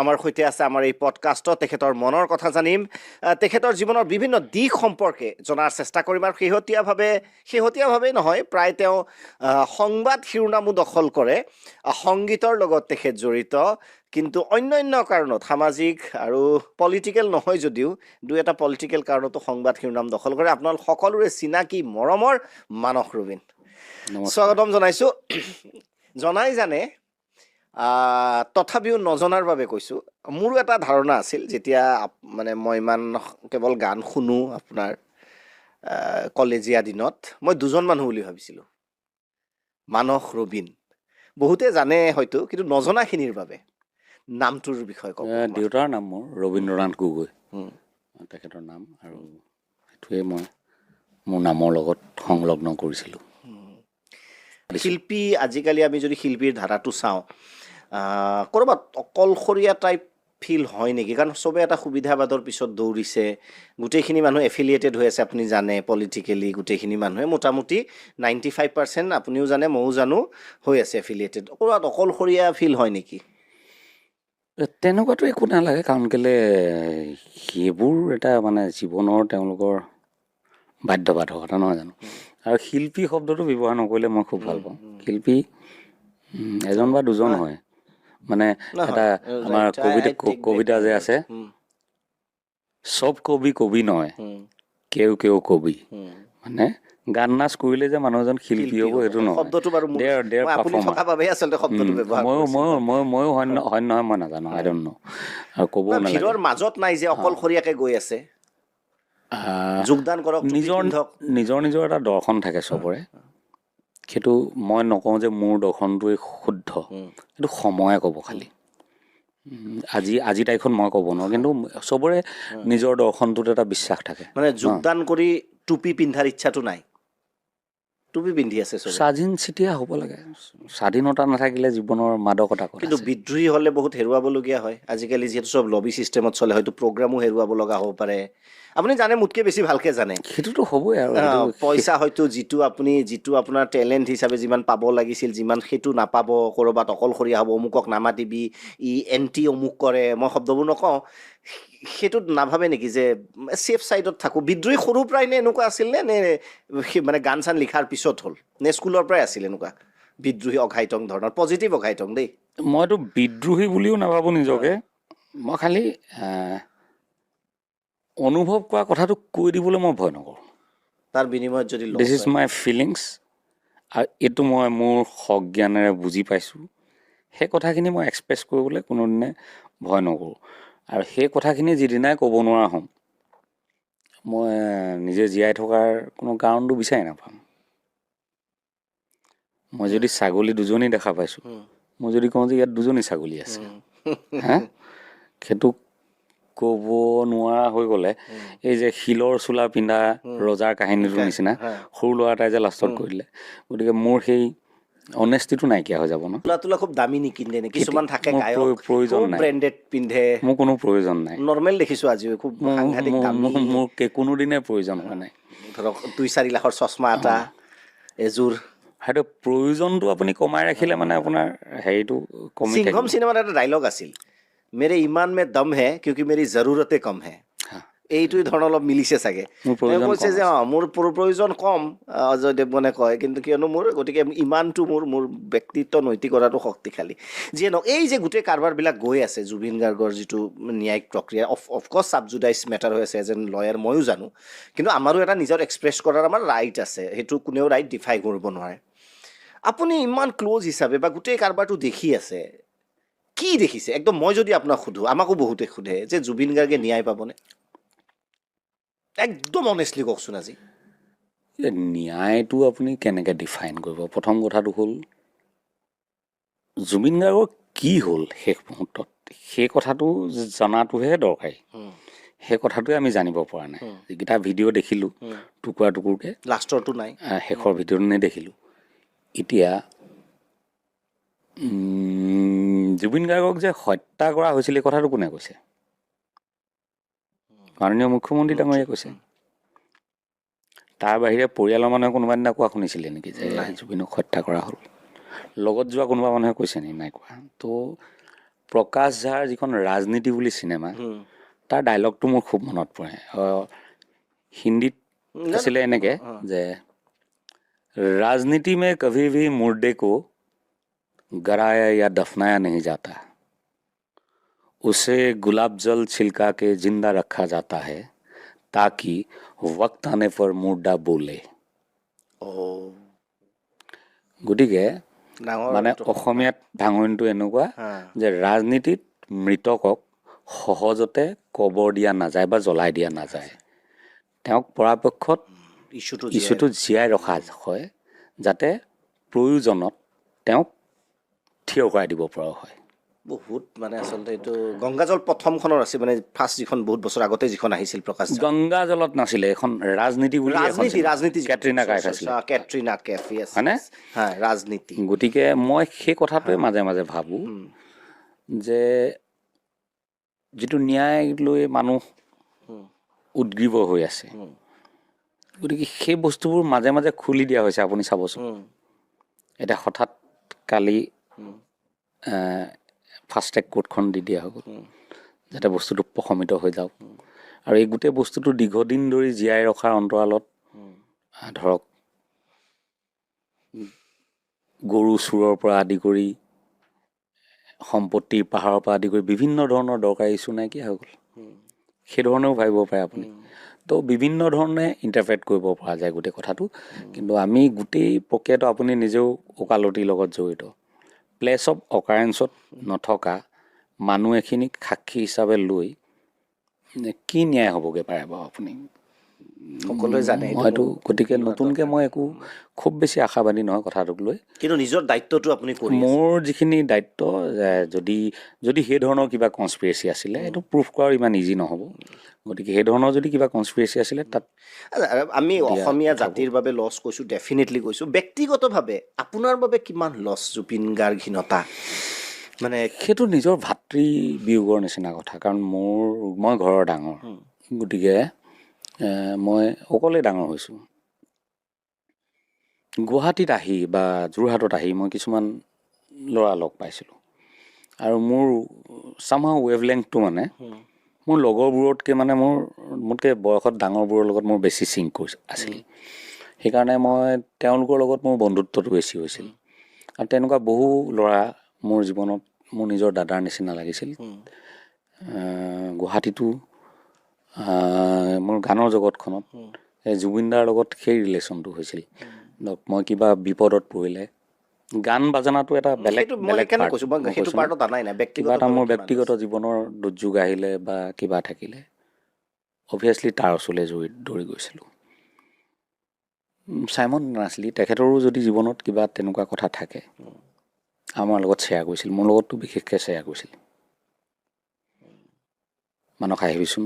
আমাৰ সৈতে আছে আমাৰ এই পডকাষ্টত তেখেতৰ মনৰ কথা জানিম তেখেতৰ জীৱনৰ বিভিন্ন দিশ সম্পৰ্কে জনাৰ চেষ্টা কৰিম আৰু শেহতীয়াভাৱেই নহয় প্ৰায় তেওঁ সংবাদ শিৰোনামো দখল কৰে সংগীতৰ লগত তেখেত জড়িত কিন্তু অন্যান্য কাৰণত সামাজিক আৰু পলিটিকেল নহয় যদিও দুই এটা পলিটিকেল কাৰণতো সংবাদ শিৰোনাম দখল কৰে আপোনালোক সকলোৰে চিনাকি মৰমৰ মানস ৰবিন স্বাগতম জনাইছোঁ জনাই জানে তথাপিও নজনাৰ বাবে কৈছোঁ মোৰো এটা ধাৰণা আছিল যেতিয়া মানে মই ইমান কেৱল গান শুনো আপোনাৰ কলেজীয়া দিনত মই দুজন মানুহ বুলি ভাবিছিলোঁ মানস ৰবিন বহুতে জানে হয়তো কিন্তু নজনাখিনিৰ বাবে নামটোৰ বিষয়ে ক'ব দেউতাৰ নাম মোৰ ৰবীন্দ্ৰনাথ গগৈ তেখেতৰ নাম আৰু সেইটোৱে মই মোৰ নামৰ লগত সংলগ্ন কৰিছিলোঁ শিল্পী আজিকালি আমি যদি শিল্পীৰ ধাৰাটো চাওঁ ক'ৰবাত অকলশৰীয়া টাইপ ফিল হয় নেকি কাৰণ চবে এটা সুবিধাবাদৰ পিছত দৌৰিছে গোটেইখিনি মানুহ এফিলিয়েটেড হৈ আছে আপুনি জানে পলিটিকেলি গোটেইখিনি মানুহে মোটামুটি 95% আপুনিও জানে ময়ো জানো হৈ আছে এফিলিয়েটেড ক'ৰবাত অকলশৰীয়া ফিল হয় নেকি তেনেকুৱাতো একো নালাগে কাৰণ কেলৈ সেইবোৰ এটা মানে জীৱনৰ তেওঁলোকৰ বাধ্যবাধকতা নহয় জানো আৰু শিল্পী শব্দটো ব্যৱহাৰ নকৰিলে মই খুব ভাল পাওঁ শিল্পী এজন বা দুজন হয় মানে এটা আমাৰ কবিতা যে আছে চব কবি নহয় কেও কবি মানে গান নাচ কৰিলে যে মানুহ এজন শিল্পী হ'ব সেইটো নহয় ময়ো হয় নহয় মই নাজানো আই ডণ্ট ন আৰু ক'বও নালাগে মাজত নাই যে অকলশৰীয়াকৈ গৈ আছে যোগদান কৰক নিজৰ এটা দৰ্শন থাকে চবৰে সেইটো মই নকওঁ যে মোৰ দৰ্শনটোৱে শুদ্ধ সেইটো সময়ে ক'ব খালি আজি তাৰিখত মই ক'ব নোৱাৰোঁ কিন্তু চবৰে নিজৰ দৰ্শনটোত এটা বিশ্বাস থাকে মানে যোগদান কৰি টুপি পিন্ধাৰ ইচ্ছাটো নাই টুপি পিন্ধি আছে স্বাধীন চিতিয়া হ'ব লাগে স্বাধীনতা নাথাকিলে জীৱনৰ মাদকতা কিন্তু বিদ্ৰোহী হ'লে বহুত হেৰুৱাবলগীয়া হয় আজিকালি যিহেতু চব লবি চিষ্টেমত চলে হয়তো প্ৰগ্ৰামো হেৰুৱাব লগা হ'ব পাৰে আপুনি জানে মোতকৈ বেছি ভালকৈ জানে সেইটোতো হ'বই আৰু পইচা হয়তো যিটো আপোনাৰ টেলেণ্ট হিচাপে যিমান পাব লাগিছিল যিমান সেইটো নাপাব ক'ৰবাত অকলশৰীয়া হ'ব অমুকক নামাতিবি ই এণ্টি অমুক কৰে মই শব্দবোৰ নকওঁ সেইটোত নাভাবে নেকি যে ছেফ ছাইডত থাকোঁ বিদ্ৰোহী সৰুৰ পৰাই নে এনেকুৱা আছিল নে মানে গান চান লিখাৰ পিছত হ'ল নে স্কুলৰ পৰাই আছিল এনেকুৱা বিদ্ৰোহী অঘাইটং ধৰণৰ পজিটিভ অঘাইটং দেই মইতো বিদ্ৰোহী বুলিও নাভাবোঁ নিজকে মই খালি অনুভৱ কৰা কথাটো কৈ দিবলৈ মই ভয় নকৰোঁ তাৰ বিনিময়ত যদি দিছ ইজ মাই ফিলিংছ আৰু এইটো মই মোৰ সজ্ঞানেৰে বুজি পাইছোঁ সেই কথাখিনি মই এক্সপ্ৰেছ কৰিবলৈ কোনোদিনে ভয় নকৰোঁ আৰু সেই কথাখিনি যিদিনাই ক'ব নোৱাৰা হ'ম মই নিজে জীয়াই থকাৰ কোনো কাৰণটো বিচাৰি নাপাম মই যদি ছাগলী দুজনী দেখা পাইছোঁ মই যদি কওঁ যে ইয়াত দুজনী ছাগলী আছে হা সেইটো ক'ব নোৱাৰা হৈ গ'লে এই যে শিলৰ চোলা পিন্ধা ৰজাৰ কাহিনীটোৰ নিচিনা সৰু ল'ৰা এটাই যে লাষ্টত কৰি দিলে গতিকে মোৰ সেই অনেষ্টিটো নাইকিয়া হৈ যাব ন খুব দামী নিকিনে নে কিছুমান থাকে প্ৰয়োজন নাই ব্ৰেণ্ডেড পিন্ধে মোৰ কোনো প্ৰয়োজন নাই নৰ্মেল দেখিছোঁ আজি খুব সাংঘাতিক দামী মোৰ কোনোদিনে প্ৰয়োজন হোৱা নাই ধৰক 2-4 লাখৰ চশমা এটা এযোৰ সেইটো প্ৰয়োজনটো আপুনি কমাই ৰাখিলে মানে আপোনাৰ হেৰিটো কমি থাকিব সিংঘম চিনেমাত এটা ডাইলগ আছিল মেৰে ইমান মে দম হে কিউকি মেৰি জৰুৰতে কম হে এইটো ধৰণৰ অলপ মিলিছে চাগে কৈছে যে মোৰ প্ৰয়োজন কম অজয় দেৱগনে কয় কিন্তু কিয়নো মোৰ গতিকে ইমানটো মোৰ ব্যক্তিত্ব নৈতিকতাটো শক্তিশালী যিয়ে নহওক এই যে গোটেই কাৰবাৰবিলাক গৈ আছে জুবিন গাৰ্গৰ যিটো ন্যায়িক প্ৰক্ৰিয়া অফক'ৰ্ছ ছাবজুডাইজ মেটাৰ হৈ আছে এজ এন লয়াৰ ময়ো জানো কিন্তু আমাৰো এটা নিজৰ এক্সপ্ৰেছ কৰাৰ আমাৰ ৰাইট আছে সেইটো কোনেও ৰাইট ডিফাই কৰিব নোৱাৰে আপুনি ইমান ক্ল'জ হিচাপে বা গোটেই কাৰবাৰটো দেখি আছে কি দেখিছে একদম মই যদি আপোনাক সোধোঁ আমাকো বহুতে সোধে যে জুবিন গাৰ্গে ন্যায় পাবনে একদম অনেষ্টলি কওকচোন আজি ন্যায়টো আপুনি কেনেকৈ ডিফাইন কৰিব প্ৰথম কথাটো হ'ল জুবিন গাৰ্গৰ কি হ'ল শেষ মুহূৰ্তত সেই কথাটো জনাটোহে দৰকাৰী সেই কথাটোৱে আমি জানিব পৰা নাই যিকেইটা ভিডিঅ' দেখিলোঁ টুকুৰা টুকুৰকৈ লাষ্টৰটো নাই শেষৰ ভিডিঅ'টো দেখিলোঁ এতিয়া জুবিন গাৰ্গক যে হত্যা কৰা হৈছিল এই কথাটো কোনে কৈছে মাননীয় মুখ্যমন্ত্ৰী ডাঙৰীয়াই কৈছে তাৰ বাহিৰে পৰিয়ালৰ মানুহে কোনোবা দিনা কোৱা শুনিছিলে নেকি যে জুবিনক হত্যা কৰা হ'ল লগত যোৱা কোনোবা মানুহে কৈছে নেকি নাই কোৱা তো প্ৰকাশ ঝাৰ যিখন ৰাজনীতি বুলি চিনেমা তাৰ ডাইলগটো মোৰ খুব মনত পৰে হিন্দীত আছিলে এনেকে যে राजनीति में कभी भी मुर्दे को गराया या दफनाया नहीं जाता, उसे गुलाब जल छिलका के जिंदा रखा जाता है ताकि वक्त आने पर मुर्दा बोले। গতিকে মানে অসমীয়াত ভাঙনিটো এনেকুৱা যে ৰাজনীতিত মৃতকক সহজতে কবৰ দিয়া নাযায় বা জ্বলাই দিয়া নাযায়, তেওঁক পৰাপক্ষত ইছ্যুটো জীয়াই ৰখা হয় যাতে প্ৰয়োজনত তেওঁক থিয় কৰাই দিব পৰা হয়। বহুত মানে আচলতে এইটো গংগাজল প্ৰথমখনৰ আছিল মানে ফাৰ্ষ্ট যিখন বহুত বছৰ আগতে যিখন আহিছিল প্ৰকাশ গংগাজলত নাছিলে এখন ৰাজনীতি বুলি ৰাজনীতি কেটৰিনা কাইফ আছিলে কেটৰিনা কাইফ হয়নে ৰাজনীতি। গতিকে মই সেই কথাটোৱে মাজে মাজে ভাবোঁ যে যিটো ন্যায় লৈ মানুহ উদ্গ্ৰীৱ হৈ আছে গতিকে সেই বস্তুবোৰ মাজে মাজে খুলি দিয়া হৈছে। আপুনি চাবচোন এতিয়া হঠাৎ কালি ফাষ্ট ট্ৰেক কোৰ্টখন দি দিয়া হৈ গ'ল যাতে বস্তুটো প্ৰশমিত হৈ যাওক আৰু এই গোটেই বস্তুটো দীৰ্ঘদিন ধৰি জীয়াই ৰখাৰ অন্তৰালত ধৰক গৰু চোৰৰ পৰা আদি কৰি সম্পত্তিৰ পাহাৰৰ পৰা আদি কৰি বিভিন্ন ধৰণৰ দৰকাৰী ইছ্যু নাইকিয়া হৈ গ'ল। সেই ধৰণেও ভাবিব পাৰে আপুনি। তো বিভিন্ন ধৰণে ইণ্টাৰপ্ৰেট কৰিব পৰা যায় গোটেই কথাটো, কিন্তু আমি গোটেই প্ৰক্ৰিয়াটো আপুনি নিজেও ওকালতিৰ লগত জড়িত। প্লেচ অফ অকাৰেঞ্চত নথকা মানুহ এখিনিক সাক্ষী হিচাপে লৈ কি ন্যায় হ'বগৈ পাৰে বাৰু আপুনি সকলোৱে জানে হয়তো। গতিকে নতুনকৈ মই একো খুব বেছি আশাবাদী নহয় কথাটোক লৈ, কিন্তু নিজৰ দায়িত্বটো আপুনি কৰি মোৰ যিখিনি দায়িত্ব যদি সেই ধৰণৰ কিবা কনস্পিৰেচি আছিলে এইটো প্ৰুফ কৰাৰ ইমান ইজি নহ'ব। গতিকে সেই ধৰণৰ যদি কিবা কনস্পিৰেচি আছিলে তাত আমি অসমীয়া জাতিৰ বাবে লছ কৈছোঁ, ডেফিনেটলি কৈছোঁ। ব্যক্তিগতভাৱে আপোনাৰ বাবে কিমান লছ জুবিন গাৰ্গহীনতা? মানে সেইটো নিজৰ ভাতৃ বিয়োগৰ নিচিনা কথা, কাৰণ মই ঘৰৰ ডাঙৰ, গতিকে মই অকলেই ডাঙৰ হৈছোঁ। গুৱাহাটীত আহি বা যোৰহাটত আহি মই কিছুমান ল'ৰা লগ পাইছিলোঁ আৰু মোৰ চামহাও ৱেভলেংথটো মানে মোৰ লগৰবোৰতকৈ মানে মোতকৈ বয়সত ডাঙৰবোৰৰ লগত মোৰ বেছি চিংক আছিল। সেইকাৰণে মই তেওঁলোকৰ লগত মোৰ বন্ধুত্বটো বেছি হৈছিল আৰু তেনেকুৱা বহু ল'ৰা মোৰ জীৱনত মোৰ নিজৰ দাদাৰ নিচিনা লাগিছিল। গুৱাহাটীতো মোৰ গানৰ জগতখনত এই জুবিনদাৰ লগত সেই ৰিলেশ্যনটো হৈছিল। মই কিবা বিপদত পৰিলে গান বাজানাটো এটা বেলেগ কিবা এটা মোৰ ব্যক্তিগত জীৱনৰ দুৰ্যোগ আহিলে বা কিবা থাকিলে অভিয়াছলি তাৰ ওচৰলৈ দৌৰি গৈছিলোঁ। চাইমন নাছলি তেখেতৰো যদি জীৱনত কিবা তেনেকুৱা কথা থাকে আমাৰ লগত শ্বেয়াৰ কৰিছিল, মোৰ লগততো বিশেষকৈ শ্বেয়াৰ কৰিছিল। মানস আহিবিচোন,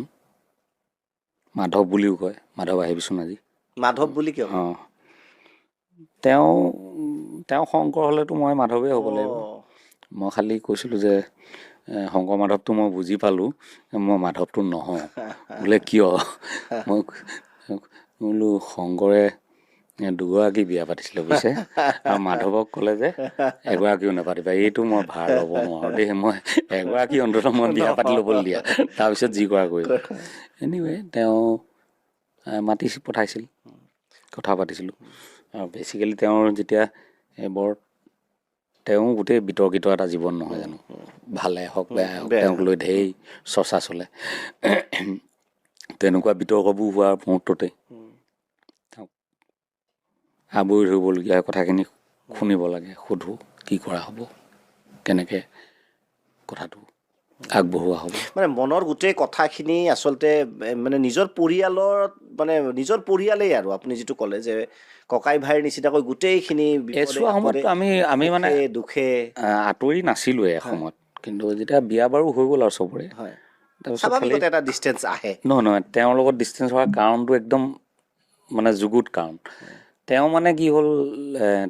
মাধৱ বুলিও কয়, মাধৱ আহিবিচোন আজি। মাধৱ বুলি কিয়? অঁ, তেওঁ শংকৰ হ'লেতো মই মাধৱেই হ'ব লাগিব। মই খালি কৈছিলোঁ যে শংকৰ মাধৱটো মই বুজি পালোঁ, মই মাধৱটো নহওঁ। বোলে কিয়? মই বোলো শংকৰে দুগৰাকী বিয়া পাতিছিলে বুজিছে, আৰু মাধৱক ক'লে যে এগৰাকীও নাপাতিবা, এইটো মই ভাৰ ল'ব নোৱাৰোঁ দেই, মই এগৰাকী অন্ততঃ মই বিয়া পাতি ল'বলৈ দিয়া, তাৰপিছত যি কৰা কৰিব। এনিৱে তেওঁ মাতি পঠাইছিল, কথা পাতিছিলোঁ। আৰু বেচিকেলি তেওঁৰ যেতিয়া তেওঁ গোটেই বিতৰ্কিত এটা জীৱন নহয় জানো, ভালে হওক বেয়াই হওক তেওঁক লৈ ঢেৰ চৰ্চা চলে। তেনেকুৱা বিতৰ্কবোৰ হোৱাৰ মুহূৰ্ততে আৱৰি ধৰিবলগীয়া কথাখিনি শুনিব লাগে, সোধোঁ কি কৰা হ'ব, কেনেকৈ কথাটো আগবঢ়োৱা হ'ব। মানে মনৰ গোটেই কথাখিনি আচলতে মানে নিজৰ পৰিয়ালেই আৰু আপুনি যিটো ক'লে যে ককাই ভাইৰ নিচিনাকৈ গোটেইখিনি এছোৱা সময়ততো আমি মানে দুখে আঁতৰি নাছিলোঁৱে এসময়ত, কিন্তু যেতিয়া বিয়া বাৰু হৈ গ'ল আৰু চবৰে তাৰপিছত এটা ডিষ্টেঞ্চ আহে। নহয় তেওঁৰ লগত ডিষ্টেঞ্চ হোৱাৰ কাৰণটো একদম মানে যুগুত কাৰণ। তেওঁ মানে কি হ'ল,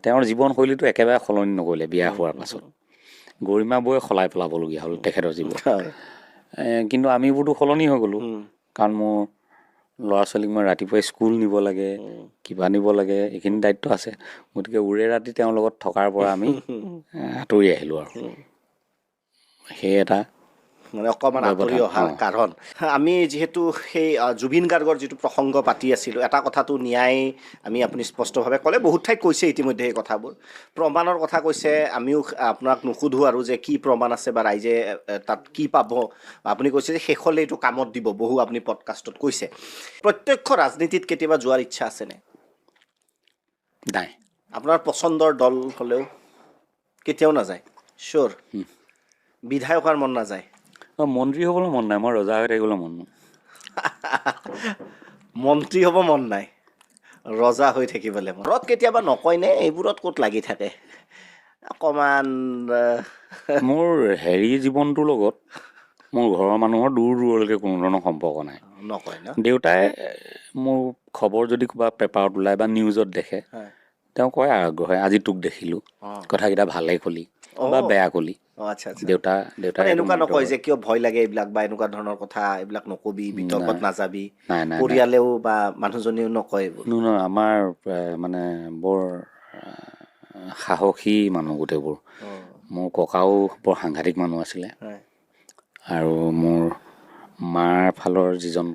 তেওঁৰ জীৱনশৈলীটো একেবাৰে সলনি নকৰিলে বিয়া হোৱাৰ পাছত। গৰিমা বৌয়ে সলাই পেলাবলগীয়া হ'ল তেখেতৰ জীৱন। কিন্তু আমিবোৰতো সলনি হৈ গ'লোঁ, কাৰণ মোৰ ল'ৰা ছোৱালীক মই ৰাতিপুৱাই স্কুল নিব লাগে, কিবা নিব লাগে, এইখিনি দায়িত্ব আছে। গতিকে উৰে ৰাতি তেওঁৰ লগত থকাৰ পৰা আমি আঁতৰি আহিলোঁ আৰু সেই এটা মানে অকণমান আঁতৰি অহাৰ কাৰণ আমি যিহেতু সেই জুবিন গাৰ্গৰ যিটো প্ৰসংগ পাতি আছিলোঁ, এটা কথাটো ন্যায় আপুনি স্পষ্টভাৱে ক'লে, বহুত ঠাইত কৈছে ইতিমধ্যে এই কথাবোৰ, প্ৰমাণৰ কথা কৈছে। আমিও আপোনাক নুসুধোঁ আৰু যে কি প্ৰমাণ আছে বা ৰাইজে তাত কি পাব। আপুনি কৈছে যে শেষলৈ এইটো কামত দিব, বহু আপুনি পডকাষ্টত কৈছে। প্ৰত্যক্ষ ৰাজনীতিত কেতিয়াবা যোৱাৰ ইচ্ছা আছেনে? নাই। আপোনাৰ পচন্দৰ দল হ'লেও কেতিয়াও নাযায়? চিয়'ৰ? বিধায়ক হোৱাৰ মন নাযায়? মন্ত্ৰী হ'বলৈ মন নাই, মই ৰজা হৈ থাকিবলৈ মন নাই। মন্ত্ৰী হ'ব মন নাই, ৰজা হৈ থাকিবলৈ মন। ঘৰত কেতিয়াবা নকয়নে এইবোৰত ক'ত লাগি থাকে অকণমান? মোৰ জীৱনটোৰ লগত মোৰ ঘৰৰ মানুহৰ দূৰ দূৰলৈকে কোনো ধৰণৰ সম্পৰ্ক নাই। নকয় ন? দেউতাই মোৰ খবৰ যদি কিবা পেপাৰত ওলায় বা নিউজত দেখে, তেওঁ কয় আগ্ৰহে, আজি তোক দেখিলোঁ, কথাকেইটা ভালেই ক'লি বা বেয়া ক'লি। আচ্ছা আচ্ছা। দেউতাই এনেকুৱা নকয় যে কিয় ভয় লাগে এইবিলাক বা এনেকুৱা ধৰণৰ কথা, এইবিলাক নকবি, বিতৰ্কত নাযাবি? নাই নাই। পৰিয়ালেও বা মানুহজনীও নকয় এইবোৰ? আমাৰ মানে বৰ সাহসী মানুহ গোটেইবোৰ। মোৰ ককাও বৰ সাংঘাতিক মানুহ আছিলে। আৰু মোৰ মাৰ ফালৰ যিজন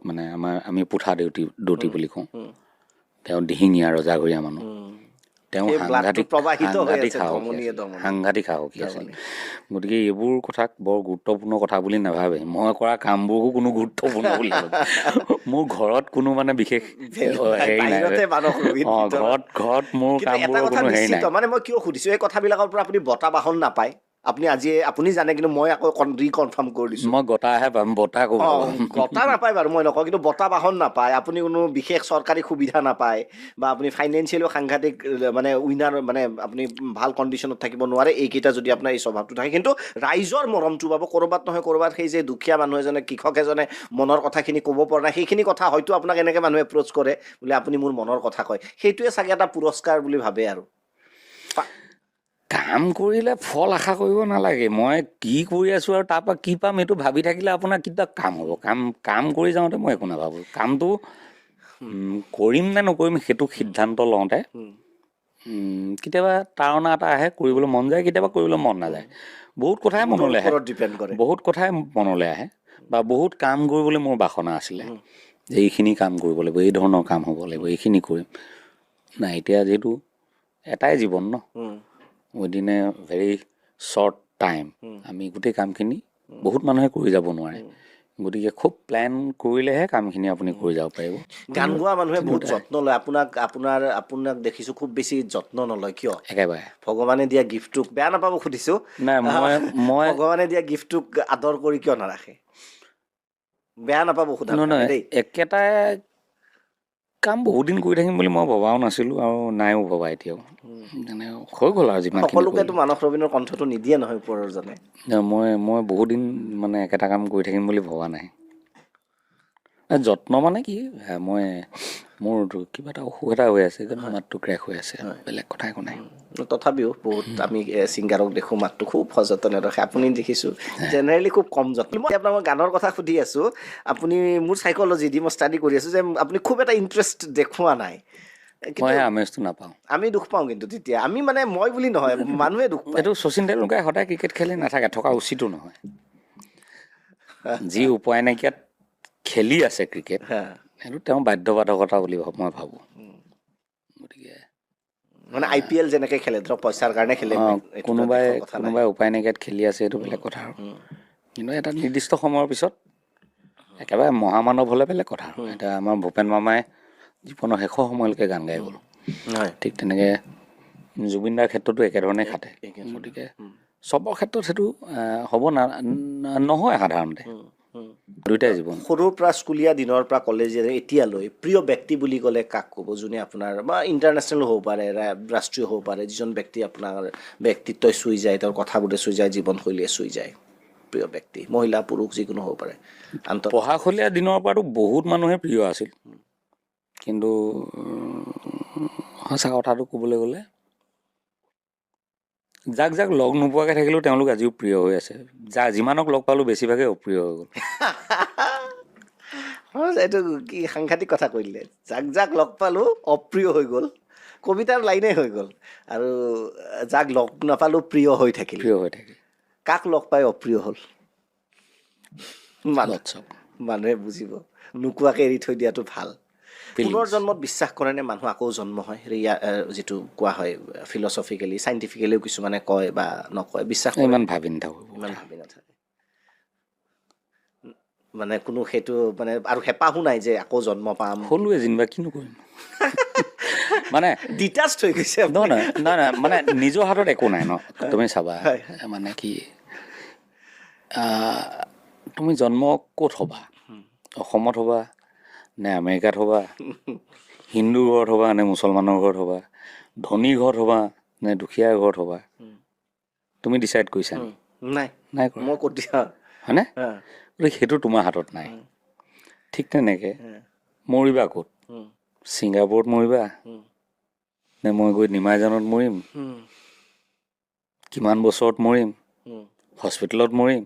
মানে আমি পুঠা দৌতি বুলি কওঁ, তেওঁ দিহিঙীয়া ৰজাঘৰীয়া মানুহ। তেওঁ সাংঘাতিক সাহসী আছিল। গতিকে এইবোৰ কথাক বৰ গুৰুত্বপূৰ্ণ কথা বুলি নাভাবে। মই কৰা কামবোৰকো কোনো গুৰুত্বপূৰ্ণ বুলি নাভাবে। মোৰ ঘৰত কোনো মানে বিশেষ হেৰি নাই। ঘৰত মোৰ কামবোৰৰ কোনো হেৰি নাই। মানে মই কিয় সুধিছোঁ, এই কথাবিলাকৰ পৰা আপুনি বঁটা বাহন নাপায়? আপুনি জানে, কিন্তু মই আকৌ ৰিকনফাৰ্ম কৰি দিছোঁ, মই গতাহে পাম, বঁটা ক'ব। গতা নাপায় বাৰু, মই নকওঁ, কিন্তু বঁটা বাহন নাপায়। আপুনি কোনো বিশেষ চৰকাৰী সুবিধা নাপায় বা আপুনি ফাইনেন্সিয়েলিও সাংঘাতিক মানে উইনাৰ, মানে আপুনি ভাল কণ্ডিশ্যনত থাকিব নোৱাৰে, এইকেইটা যদি আপোনাৰ এই স্বভাৱটো থাকে। কিন্তু ৰাইজৰ মৰমটো পাব ক'ৰবাত নহয় ক'ৰবাত। সেই যে দুখীয়া মানুহ এজনে, কৃষক এজনে মনৰ কথাখিনি ক'ব পৰা নাই, সেইখিনি কথা হয়তো আপোনাক এনেকৈ মানুহে এপ্ৰ'চ কৰে বোলে আপুনি মোৰ মনৰ কথা কয়, সেইটোৱে চাগে এটা পুৰস্কাৰ বুলি ভাবে। আৰু কাম কৰিলে ফল আশা কৰিব নালাগে। মই কি কৰি আছোঁ আৰু তাৰপৰা কি পাম এইটো ভাবি থাকিলে আপোনাৰ কিবা কাম হ'ব। কাম কৰি যাওঁতে মই একো নাভাবোঁ। কামটো কৰিম নে নকৰিম সেইটো সিদ্ধান্ত লওঁতে কেতিয়াবা তাৰণা এটা আহে, কৰিবলৈ মন যায়, কেতিয়াবা কৰিবলৈ মন নাযায়। বহুত কথাই মনলৈ আহে বা বহুত কাম কৰিবলৈ মোৰ বাসনা আছিলে যে এইখিনি কাম কৰিব লাগিব, এই ধৰণৰ কাম হ'ব লাগিব, এইখিনি কৰিম। নাই, এতিয়া যিহেতু এটাই জীৱন ন, within a very short time আমি গোটেই কামখিনি, বহুত মানুহে কৰি যাব নোৱাৰে। গতিকে খুব প্লেন কৰিলেহে কামখিনি আপুনি কৰি যাব পাৰিব। গান গোৱা মানুহে বহুত যত্ন লয়। আপোনাক দেখিছোঁ খুব বেছি যত্ন নলয়, কিয়? একেবাৰে ভগৱানে দিয়া গিফ্টটোক, বেয়া নাপাব সুধিছোঁ, নাই মই ভগৱানে দিয়া গিফ্টটোক আদৰ কৰি কিয় নাৰাখে? বেয়া নাপাব সোধা দেই। একেটা কাম বহুত দিন কৰি থাকিম বুলি মই ভবাও নাছিলোঁ আৰু নাইও ভবা এতিয়াও। মানে হৈ গ'ল আৰু যিমানখিনি। সকলোকেতো মানস ৰবীনৰ কণ্ঠটো নিদিয়ে নহয় ওপৰৰজনে। মই বহুত দিন মানে একেটা কাম কৰি থাকিম বুলি ভবা নাই। যত্ন মানে কি, মোৰ কিবা এটা অসুখ এটা হৈ আছে, মাতটো ক্ৰেক হৈ আছে, বেলেগ কথা একো নাই। তথাপিও বহুত আমি ছিংগাৰক দেখোঁ মাতটো খুব সযতনে ৰাখে, আপুনি দেখিছোঁ জেনেৰেলি খুব কম যত্ন। মই আপোনাক গানৰ কথা সুধি আছোঁ, আপুনি মোৰ চাইক'লজি দি মই ষ্টাডি কৰি আছোঁ যে আপুনি খুব এটা ইণ্টাৰেষ্ট দেখুওৱা নাই। আমেজটো নাপাওঁ। আমি দুখ পাওঁ কিন্তু তেতিয়া, আমি মানে মই বুলি নহয়, মানুহে দুখ পায়। এইটো শচীন তেণ্ডুলকাৰে সদায় ক্ৰিকেট খেলি নাথাকে, থকা উচিতো নহয়। যি উপায় নাইকিয়াত খেলি আছে ক্ৰিকেট, সেইটো তেওঁ বাধ্যবাধকতা বুলি মই ভাবোঁ। গতিকে মানে IPL যেনেকৈ খেলে, ধৰক পইচাৰ কাৰণে খেলে, কোনোবাই উপায় নাইকিয়াত খেলি আছে, এইটো বেলেগ কথা আৰু। কিন্তু এটা নিৰ্দিষ্ট সময়ৰ পিছত একেবাৰে মহামানৱ হ'লে বেলেগ কথা আৰু। এতিয়া আমাৰ ভূপেন মামাই জীৱনৰ শেষৰ সময়লৈকে গান গাই গ'ল, ঠিক তেনেকৈ জুবিনদাৰ ক্ষেত্ৰতো একেধৰণে খাটে। গতিকে চবৰ ক্ষেত্ৰত সেইটো হ'ব নহয় সাধাৰণতে, দুয়োটাই জীৱন। সৰুৰ পৰা স্কুলীয়া দিনৰ পৰা কলেজীয়া এতিয়ালৈ প্ৰিয় ব্যক্তি বুলি ক'লে কাক ক'ব? যোনে আপোনাৰ বা ইণ্টাৰনেশ্যনেল হ'ব পাৰে, ৰাষ্ট্ৰীয় হ'ব পাৰে, যিজন ব্যক্তি আপোনাৰ ব্যক্তিত্বই চুই যায়, তেওঁৰ কথাবোৰে চুই যায়, জীৱনশৈলীয়ে চুই যায়, প্ৰিয় ব্যক্তি, মহিলা পুৰুষ যিকোনো হ'ব পাৰে। পঢ়াশলীয়া দিনৰ পৰাতো বহুত মানুহে প্ৰিয় আছিল, কিন্তু সঁচা কথাটো ক'বলৈ গ'লে যাক লগ নোপোৱাকৈ থাকিলেও তেওঁলোক আজিও প্ৰিয় হৈ আছে। যিমানক লগ পালোঁ বেছিভাগেই অপ্ৰিয় হৈ গ'ল। এইটো কি সাংঘাতিক কথা কৈ দিলে, যাক লগ পালোঁ অপ্ৰিয় হৈ গ'ল, কবিতাৰ লাইনেই হৈ গ'ল। আৰু যাক লগ নাপালোঁ প্ৰিয় হৈ থাকিল। কাক লগ পাই অপ্ৰিয় হ'ল মানুহে বুজিব নোকোৱাকে এৰি থৈ দিয়াটো ভাল পুনৰ জন্মত বিশ্বাস কৰে নে মানুহ আকৌ জন্ম হয় যিটো কোৱা হয় ফিলচফিকেলি চাইণ্টিফিকেলিও কিছুমানে কয় বা নকয় বিশ্বাস ইমান ভাবি নাথাকো মানে কোনো সেইটো মানে আৰু হেঁপাহো নাই যে আকৌ জন্ম পাম হ'লোৱে যেনিবা কিনো কৰিম মানে ডিটাচ হৈ গৈছে নহয় মানে নিজৰ হাতত একো নাই ন তুমি চাবা মানে কি তুমি জন্ম ক'ত হ'বা অসমত হ'বা নে আমেৰিকাত হ'বা হিন্দু ঘৰত হ'বা নে মুছলমানৰ ঘৰত হ'বা ধনী ঘৰত হ'বা নে দুখীয়াৰ ঘৰত হ'বা তুমি ডিচাইড কৰিছা নাই কৰা মই ক'ত দিয়া হয়নে গতিকে সেইটো তোমাৰ হাতত নাই ঠিক তেনেকৈ মৰিবা ক'ত ছিংগাপুৰত মৰিবা নে মই গৈ নিমাইজানত মৰিম কিমান বছৰত মৰিম হস্পিটেলত মৰিম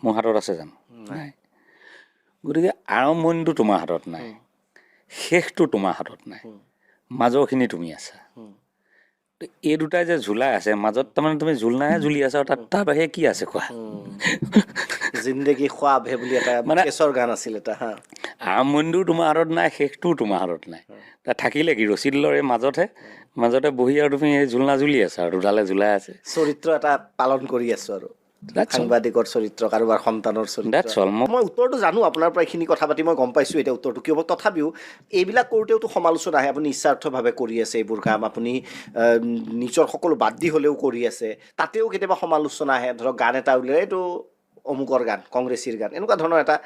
মোৰ হাতত আছে জানো নাই গতিকে আৰম্ভণিটো তোমাৰ হাতত নাই শেষটো তোমাৰ হাতত নাই মাজৰখিনি তুমি আছা এই দুটাই যে ঝুলাই আছে মাজত তাৰমানে তুমি ঝুলনাহে ঝুলি আছা আৰু তাৰ বাহিৰে কি আছে কোৱা জিন্দগী খ্বাব হে বুলি এটা মানে কেছৰ গান আছিল এটা হা আৰম্ভণিটোও তোমাৰ হাতত নাই শেষটোও তোমাৰ হাতত নাই তাত থাকিলে কি ৰছীডালৰ এই মাজতে বহি আৰু তুমি এই ঝুলনা ঝুলি আছা আৰু দুডালে ঝুলাই আছে চৰিত্ৰ এটা পালন কৰি আছো আৰু সাংবাদিকৰ চৰিত্ৰ কাৰোবাৰ সন্তানৰ চৰিত্ৰ মই উত্তৰটো জানো আপোনাৰ পৰা এইখিনি কথা পাতি মই গম পাইছোঁ এতিয়া উত্তৰটো কি হ'ব তথাপিও এইবিলাক কৰোঁতেওতো সমালোচনা আহে আপুনি নিস্বাৰ্থভাৱে কৰি আছে এইবোৰ কাম আপুনি নিজৰ সকলো বাদ দি হ'লেও কৰি আছে তাতেও কেতিয়াবা সমালোচনা আহে ধৰক গান এটা উলিয়াই এইটো অমুকৰ গান কংগ্ৰেছীৰ গান এনেকুৱা ধৰণৰ এটা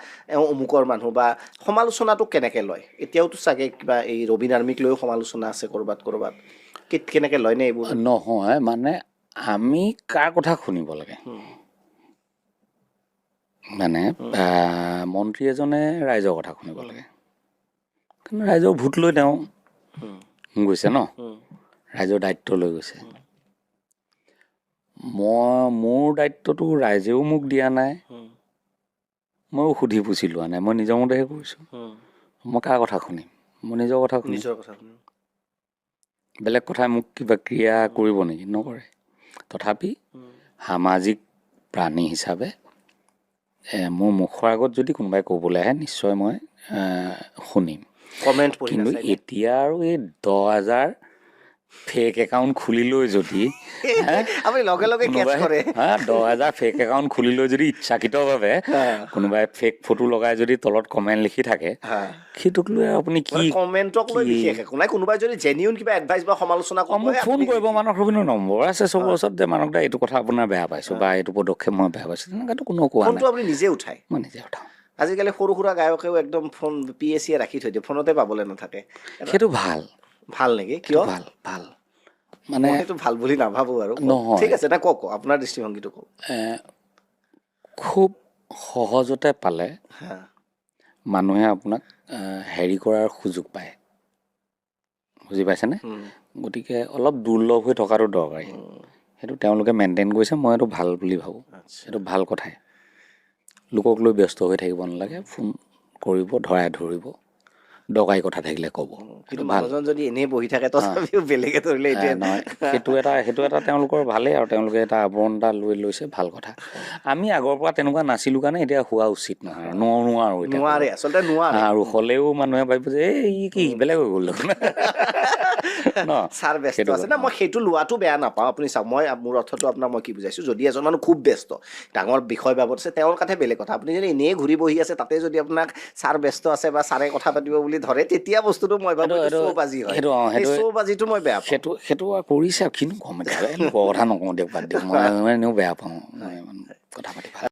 অমুকৰ মানুহ বা সমালোচনাটো কেনেকৈ লয় এতিয়াওতো চাগে কিবা এই ৰবীন আৰ্মীক লৈও সমালোচনা আছে ক'ৰবাত কেনেকৈ লয়নে এইবোৰ নহয় মানে আমি কাৰ কথা শুনিব লাগে মানে মন্ত্ৰী এজনে ৰাইজৰ কথা শুনিব লাগে কিন্তু ৰাইজৰ ভোট লৈ তেওঁ গৈছে ন ৰাইজৰ দায়িত্ব লৈ গৈছে মোৰ দায়িত্বটো ৰাইজেও মোক দিয়া নাই ময়ো সুধি পুচি লোৱা নাই মই নিজৰ মতেহে কৰিছোঁ মই কাৰ কথা শুনিম মই নিজৰ কথা শুনিম বেলেগ কথাই মোক কিবা ক্ৰিয়া কৰিব নেকি নকৰে তথাপি সামাজিক প্ৰাণী হিচাপে মোৰ মুখৰ আগত যদি কোনোবাই ক'বলৈ আহে নিশ্চয় মই শুনিম কমেণ্ট কিন্তু এতিয়া আৰু এই 10,000 ফেক একাউণ্ট খুলি লৈ যদি আপুনি লগে লগে কেচ কৰে 10,000 ফেক একাউণ্ট খুলি লৈ যদি ইচ্ছাকৃতভাৱে কোনোবাই ফেক ফটো লগাই যদি তলত কমেণ্ট লিখি থাকে সেইটোক লৈ আপুনি কি কমেণ্টক লৈ বিশেষ একো নাই কোনোবাই যদি জেনিউন কিবা এডভাইচ বা সমালোচনা মোক ফোন কৰিব মানস ৰবীন্দ্ৰ নম্বৰ আছে চবৰ ওচৰত যে মানস দা এইটো কথা আপোনাৰ বেয়া পাইছোঁ বা এইটো পদক্ষেপ মই বেয়া পাইছোঁ তেনেকুৱাতো কোনো কোৱা নাই আপুনি নিজে উঠায় মই নিজে উঠাওঁ আজিকালি সৰু সুৰা গায়কেও একদম ফোন PSCয়ে ৰাখি থৈ দিয়ে ফোনতে পাবলৈ নাথাকে সেইটো ভাল নেকি কিয় ভাল মানে সেইটো ভাল বুলি নাভাবোঁ আৰু নহয় ঠিক আছে না কওক আপোনাৰ দৃষ্টিভংগীটো কওক খুব সহজতে পালে মানুহে আপোনাক হেৰি কৰাৰ সুযোগ পায় বুজি পাইছেনে গতিকে অলপ দুৰ্লভ হৈ থকাটো দৰকাৰী সেইটো তেওঁলোকে মেইনটেইন কৰিছে মই এইটো ভাল বুলি ভাবোঁ সেইটো ভাল কথাই লোকক লৈ ব্যস্ত হৈ থাকিব নালাগে ফোন কৰিব ধৰিব দৰকাৰী কথা থাকিলে ক'ব কিন্তু মানুহজন যদি এনেই বহি থাকে তথাপিও বেলেগে ধৰিলে এতিয়া নহয় সেইটো এটা তেওঁলোকৰ ভালেই আৰু তেওঁলোকে এটা আৱৰণ এটা লৈছে ভাল কথা আমি আগৰ পৰা তেনেকুৱা নাছিলোঁ কাৰণে এতিয়া হোৱা উচিত নহয় নোৱাৰে আচলতে নোৱাৰে আৰু হ'লেও মানুহে ভাবিব যে এই কি বেলেগ হৈ গ'ল ছাৰ ব্যস্ত আছে না মই সেইটো লোৱাটো বেয়া নাপাওঁ আপুনি চাওক মই মোৰ অৰ্থটো আপোনাক মই কি বুজাইছোঁ যদি এজন মানুহ খুব ব্যস্ত ডাঙৰ বিষয় বাবদ আছে তেওঁৰ কথা বেলেগ কথা আপুনি যদি এনেই ঘূৰি বহি আছে তাতে যদি আপোনাক ছাৰ ব্যস্ত আছে বা ছাৰে কথা পাতিব বুলি ধৰে তেতিয়া বস্তুটো মই ভাবোঁ চৌবাজি হয় চৌবাজিটো মই বেয়া পাওঁ সেইটো কৰিছে কিনো কম এতিয়া কথা নকওঁ দিয়ক বাদ দিয়ক মই এনেও বেয়া পাওঁ কথা পাতি ভাল